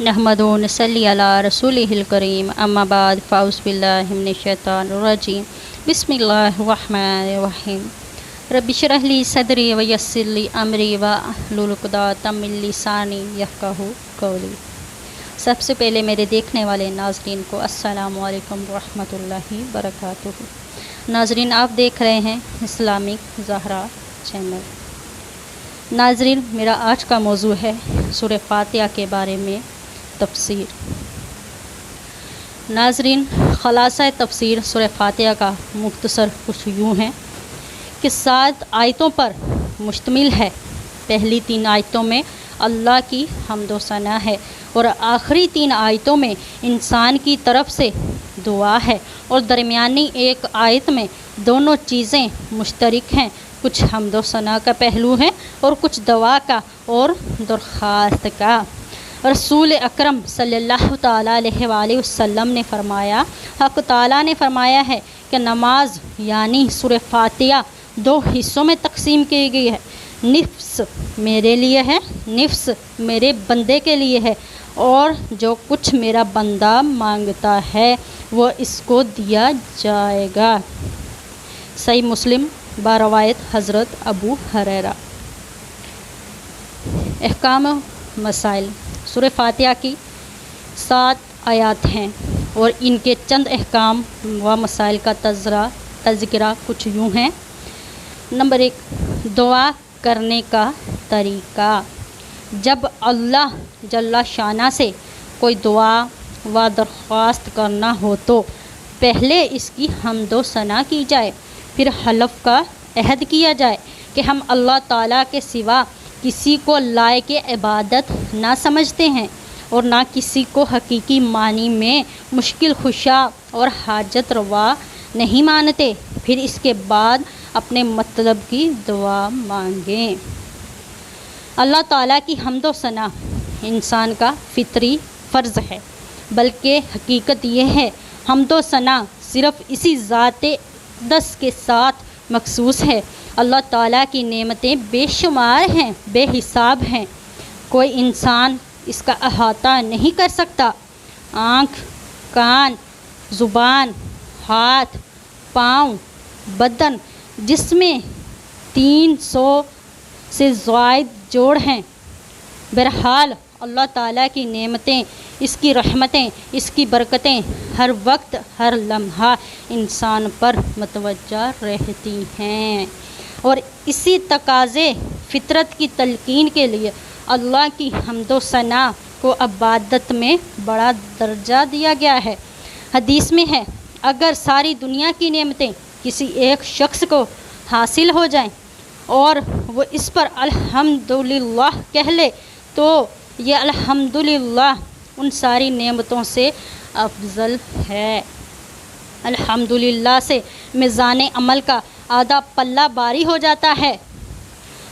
नहमदु व नसल्ली अला रसूलिहिल करीम अम्मा बाद फ़ाउज़ु बिल्लाहि मिनश्शैतानिर रजीम बिस्मिल्लाहिर रहमानिर रहीम रब्बि इश्रह ली सदरी व यस्सिर ली अमरी वहलुल उक़दतम मिन लिसानी यफ़क़हू क़ौली। सबसे पहले मेरे देखने वाले नाज़रीन को अस्सलामु अलैकुम व रहमतुल्लाहि व बरकातुहू। नाज़रीन, आप देख रहे हैं इस्लामिक ज़हरा चैनल। नाज़रीन, मेरा आज का मौजू है सूरह फ़ातिहा के बारे में तफ़सीर। नाज़रीन, ख़ुलासा तफ़सीर सूरह फ़ातिहा का मुख्तसर कुछ यूँ है कि 7 आयतों पर मुश्तमिल है। पहली 3 आयतों में अल्लाह की हम्द व सना है और आखिरी 3 आयतों में इंसान की तरफ से दुआ है और दरमियानी एक आयत में दोनों चीज़ें मुश्तरक हैं। कुछ हम्द व सना का पहलू है और कुछ दुआ का और दरख्वास्त का। रसूल अकरम सल्लल्लाहु तआला अलैहि वसल्लम ने फरमाया, हक़ ताला ने फरमाया है कि नमाज यानी सूरह फ़ातिहा 2 हिस्सों में तकसीम की गई है। निफ्स मेरे लिए है, निफ्स मेरे बंदे के लिए है, और जो कुछ मेरा बंदा मांगता है वो इसको दिया जाएगा। सही मुस्लिम बारवायत हज़रत अबू हुरैरा। अहकाम मसाइल। सूरह फ़ातिहा की 7 आयत हैं और इनके चंद अहकाम व मसाइल का तज़किरा कुछ यूँ हैं। नंबर 1, दुआ करने का तरीक़ा। जब अल्लाह जल्ला शाना से कोई दुआ व दरख्वास्त करना हो तो पहले इसकी हम्द व सना की जाए, फिर हलफ का अहद किया जाए कि हम अल्लाह ताला के सिवा किसी को लायक इबादत ना समझते हैं और ना किसी को हकीकी मानी में मुश्किल खुशा और हाजत रवा नहीं मानते। फिर इसके बाद अपने मतलब की दुआ मांगें। अल्लाह ताला की हम्द व सना इंसान का फितरी फ़र्ज़ है, बल्कि हकीकत यह है हम्द व सना सिर्फ़ इसी ज़ाते दस के साथ मखसूस है। अल्लाह ताला की नेमतें बेशुमार हैं, बेहिसाब हैं, कोई इंसान इसका अहाता नहीं कर सकता। आँख, कान, ज़ुबान, हाथ, पाँव, बदन, जिसमें 300 से ज़ायद जोड़ हैं। बहरहाल अल्लाह ताला की नेमतें, इसकी रहमतें, इसकी बरकतें हर वक्त हर लम्हा इंसान पर मतवज्जा रहती हैं और इसी तकाज़े फ़ितरत की तलकीन के लिए अल्लाह की हम्द व सना को इबादत में बड़ा दर्जा दिया गया है। हदीस में है, अगर सारी दुनिया की नेमतें किसी एक शख्स को हासिल हो जाएं और वो इस पर अल्हम्दुलिल्लाह कह ले तो ये अल्हम्दुलिल्लाह उन सारी नेमतों से अफजल है। अल्हम्दुलिल्लाह से मिज़ान अमल का आधा पल्ला बारी हो जाता है।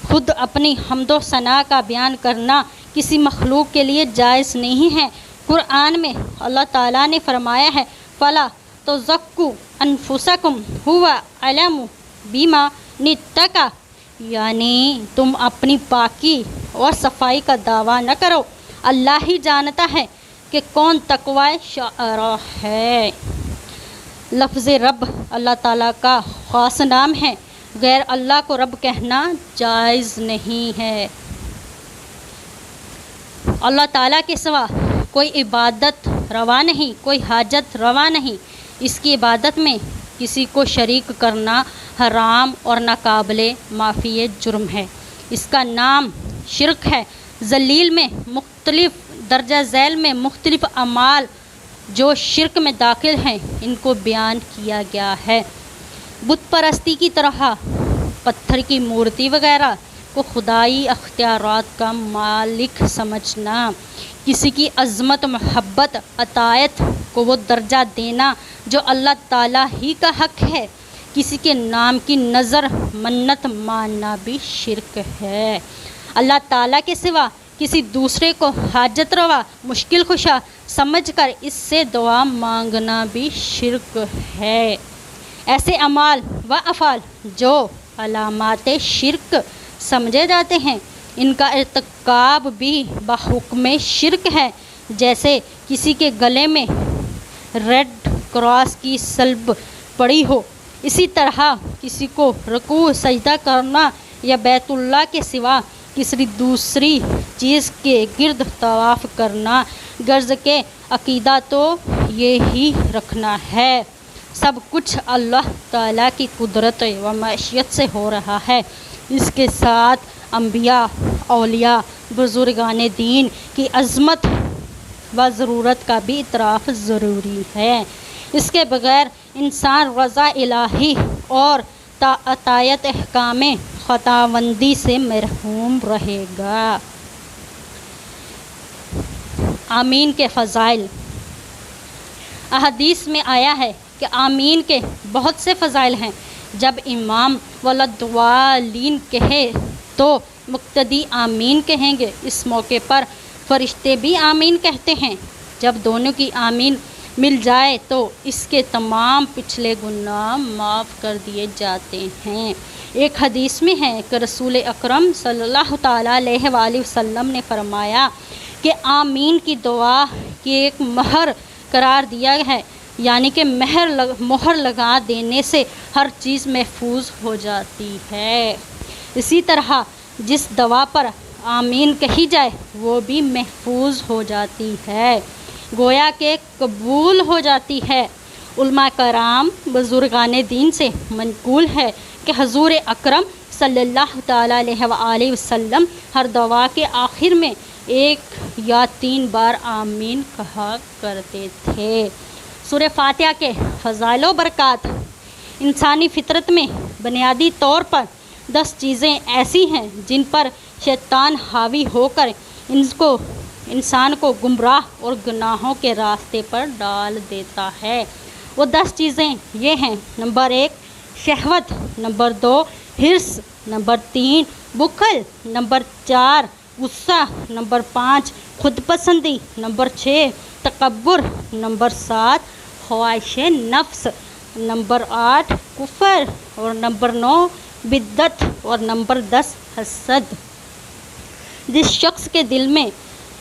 खुद अपनी हम्द व सना का बयान करना किसी मखलूक के लिए जायज़ नहीं है। कुरान में अल्लाह ताला ने फरमाया है, फ़ला तुज़क्कू अनफुसकुम हुवा अलमु बिमा नित्तका, यानी तुम अपनी पाकी और सफाई का दावा न करो, अल्लाह ही जानता है कि कौन तक़वा शारा है। लफ्ज़ रब अल्लाह ताला का ख़ास नाम है, गैर अल्लाह को रब कहना जायज़ नहीं है। अल्लाह ताला के सिवा कोई इबादत रवा नहीं, कोई हाजत रवा नहीं। इसकी इबादत में किसी को शरीक करना हराम और नाकाबिले माफ़ी जुर्म है। इसका नाम शिरक है। ज़लील में मुख्तलिफ़ दर्जा झैल में मुख्तलिफ़ अमाल जो शिरक में दाखिल हैं इनको बयान किया गया है। बुत परस्ती की तरह पत्थर की मूर्ति वगैरह को खुदाई अख्तियारात का मालिक समझना, किसी की अज़मत मोहब्बत अतायत को वो दर्जा देना जो अल्लाह ताला ही का हक़ है, किसी के नाम की नज़र मन्नत मानना भी शिरक है। अल्लाह ताला के सिवा किसी दूसरे को हाजत रवा मुश्किल खुशा समझकर इससे दुआ मांगना भी शिरक है। ऐसे अमाल व अफ़ाल जो अलामाते शिरक समझे जाते हैं इनका इर्तिकाब भी बहुक्म शिरक है। جیسے کسی کے گلے میں ریڈ کراس کی سلب پڑی ہو، اسی طرح کسی کو رکوع سجدہ کرنا یا بیت اللہ کے سوا کسی دوسری چیز کے گرد طواف کرنا، غرض کے عقیدہ تو یہی رکھنا ہے۔ سب کچھ اللہ تعالیٰ کی قدرت و معیشت سے ہو رہا ہے۔ اس کے ساتھ انبیاء، اولیاء، بزرگان دین کی عظمت و ضرورت کا بھی اعتراف ضروری ہے۔ اس کے بغیر انسان رضا الہی اور اطاعت احکام خداوندی سے محروم رہے گا۔ آمین کے فضائل۔ احادیث میں آیا ہے کہ آمین کے بہت سے فضائل ہیں۔ جب امام ولدوالین کہے تو مقتدی آمین کہیں گے۔ اس موقع پر فرشتے بھی آمین کہتے ہیں۔ جب دونوں کی آمین مل جائے تو اس کے تمام پچھلے گناہ معاف کر دیے جاتے ہیں۔ ایک حدیث میں ہے کہ رسول اکرم صلی اللہ تعالیٰ علیہ وآلہ وسلم نے فرمایا کہ آمین کی دعا کی ایک مہر قرار دیا ہے، یعنی کہ مہر لگا دینے سے ہر چیز محفوظ ہو جاتی ہے۔ اسی طرح جس دعا پر آمین کہی جائے وہ بھی محفوظ ہو جاتی ہے، گویا کہ قبول ہو جاتی ہے۔ علماء کرام، بزرگان دین سے منقول ہے کہ حضور اکرم صلی اللہ تعالیٰ علیہ وآلہ وسلم ہر دعا کے آخر میں 1 یا 3 بار آمین کہا کرتے تھے۔ سورہ فاتحہ کے فضائل و برکات۔ انسانی فطرت میں بنیادی طور پر 10 چیزیں ایسی ہیں جن پر شیطان حاوی ہو کر انسان کو گمراہ اور گناہوں کے راستے پر ڈال دیتا ہے۔ وہ 10 چیزیں یہ ہیں: نمبر 1 شہوت، نمبر 2 حرص، نمبر 3 بخل، نمبر 4 غصہ، نمبر 5 خود پسندی، نمبر 6 تکبر، نمبر 7 خواہش نفس، نمبر 8 کفر، اور نمبر 9 بدعت، اور نمبر 10 حسد۔ جس شخص کے دل میں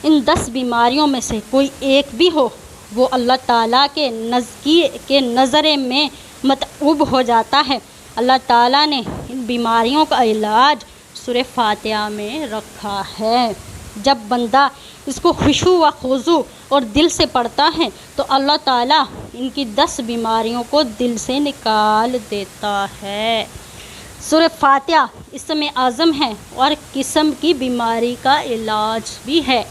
ان 10 بیماریوں میں سے کوئی ایک بھی ہو، وہ اللہ تعالیٰ کے نظر میں متعوب ہو جاتا ہے۔ اللہ تعالیٰ نے ان بیماریوں کا علاج سورہ فاتحہ میں رکھا ہے۔ جب بندہ اس کو خشوع و خضوع اور دل سے پڑھتا ہے تو اللہ تعالیٰ ان کی 10 بیماریوں کو دل سے نکال دیتا ہے۔ سورہ فاتحہ اسم اعظم ہے اور قسم کی بیماری کا علاج بھی ہے۔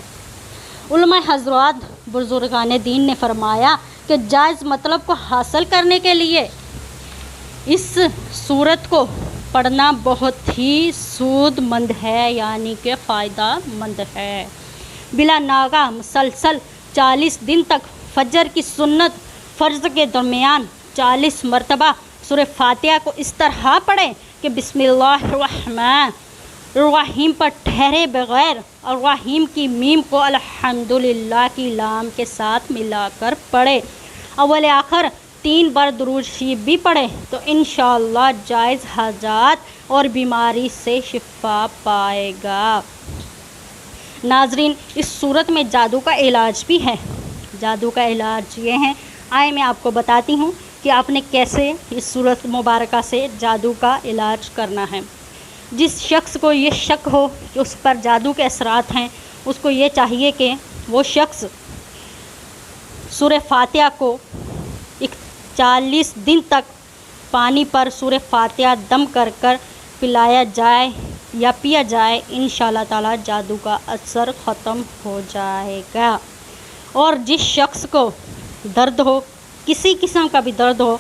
علماء حضرات، بزرگان دین نے فرمایا کہ جائز مطلب کو حاصل کرنے کے لیے اس سورت کو پڑھنا بہت ہی سود مند ہے، یعنی کہ فائدہ مند ہے۔ بلا ناغہ مسلسل 40 دن تک فجر کی سنت فرض کے درمیان 40 مرتبہ سورہ فاتحہ کو اس طرح پڑھیں کہ بسم اللہ الرحمن الرحیم پر ٹھہرے بغیر الرحیم کی میم کو الحمدللہ کی لام کے ساتھ ملا کر پڑھے۔ اول آخر 3 بار درود شریف بھی پڑھے تو انشاءاللہ جائز حاجات اور بیماری سے شفا پائے گا۔ ناظرین، اس صورت میں جادو کا علاج بھی ہے۔ جادو کا علاج یہ ہے، آئے میں آپ کو بتاتی ہوں کہ آپ نے کیسے اس صورت مبارکہ سے جادو کا علاج کرنا ہے۔ جس شخص کو یہ شک ہو کہ اس پر جادو کے اثرات ہیں، اس کو یہ چاہیے کہ وہ شخص سورہ فاتحہ کو 40 دن تک پانی پر سورہ فاتحہ دم کر پلایا جائے یا پیا جائے، انشاءاللہ تعالی جادو کا اثر ختم ہو جائے گا۔ اور جس شخص کو درد ہو، کسی قسم کا بھی درد ہو،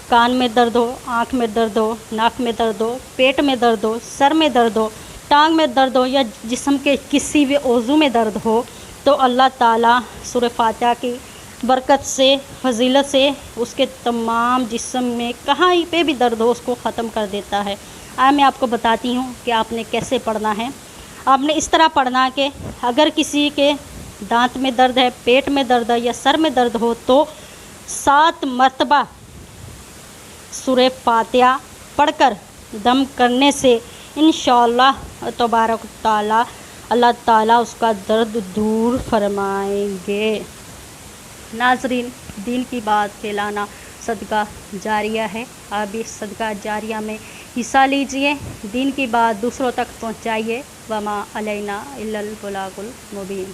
کان میں درد ہو، آنکھ میں درد ہو، ناک میں درد ہو، پیٹ میں درد ہو، سر میں درد ہو، ٹانگ میں درد ہو یا جسم کے کسی بھی عضو میں درد ہو، تو اللہ تعالیٰ سورہ فاتحہ کی برکت سے، فضیلت سے اس کے تمام جسم میں کہیں پہ بھی درد ہو اس کو ختم کر دیتا ہے۔ میں آپ کو بتاتی ہوں کہ آپ نے کیسے پڑھنا ہے۔ آپ نے اس طرح پڑھنا کہ اگر کسی کے دانت میں درد ہے، پیٹ میں درد ہے یا سر میں درد ہو تو 7 مرتبہ سورہ فاتحہ پڑھ کر دم کرنے سے انشاءاللہ تبارک تعالیٰ اللہ تعالیٰ اس کا درد دور فرمائیں گے۔ ناظرین، دین کی بات پھیلانا صدقہ جاریہ ہے۔ آپ بھی صدقہ جاریہ میں حصہ لیجئے، دین کی بات دوسروں تک پہنچائیے۔ وما علینا الا البلاغ المبین۔